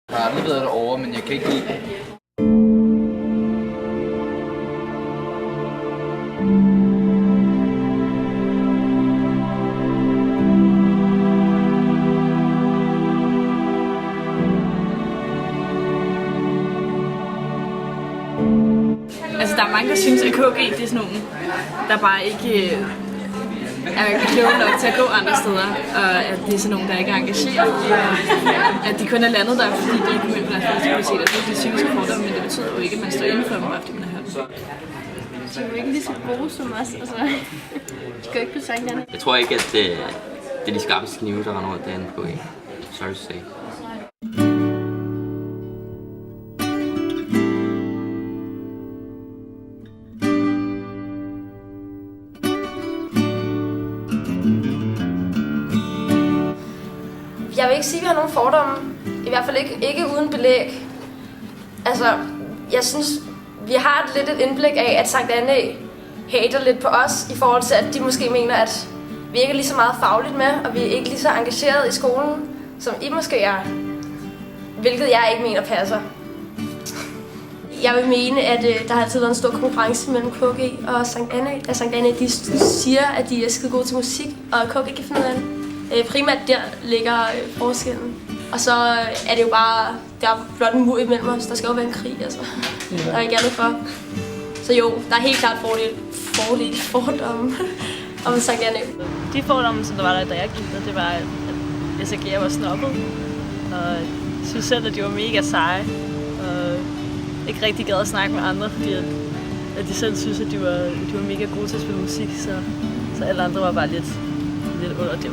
Jeg har aldrig været derovre, men jeg kan ikke lide det. Altså, der er mange, der synes, at KG det er sådan nogle, der bare ikke er kloge nok til at gå andre steder, og at det er sådan nogle, der ikke er engageret, og at de kun er landet der, fordi de ikke kommer ind på deres festivaliteter. Det er de psykiske fordomme, men det betyder jo ikke, at man står inden for dem, bare fordi man er her. De er jo ikke lige så gode som os, altså. De går ikke på sangerne. Jeg tror ikke, at det er de skarpeste knive, der render rundt derinde på KG. Sorry to say. Jeg vil ikke sige, at vi har nogen fordomme. I hvert fald ikke uden belæg. Altså, jeg synes, vi har lidt et indblik af, at Sankt Annæ hater lidt på os, i forhold til, at de måske mener, at vi ikke er lige så meget fagligt med, og vi er ikke lige så engageret i skolen, som I måske er. Hvilket jeg ikke mener passer. Jeg vil mene, at der har altid været en stor konkurrence mellem KG og Sankt Annæ. Da Sankt Annæ de siger, at de er skide gode til musik, og KG kan finde ud af det. Primært der ligger forskellen. Og så er det jo bare, der er blot en mur imellem os. Der skal jo være en krig, altså. Der er ikke andet for. Så jo, der er helt klart fordomme om Sankt Annæ. De fordomme, som der var der, da jeg gik der, det var, at SAG'er var snobbet. Og jeg synes selv, at de var mega seje. Og ikke rigtig gad at snakke med andre, fordi at de selv synes, at de var mega gode til at spille musik. Så alle andre var bare lidt under dem.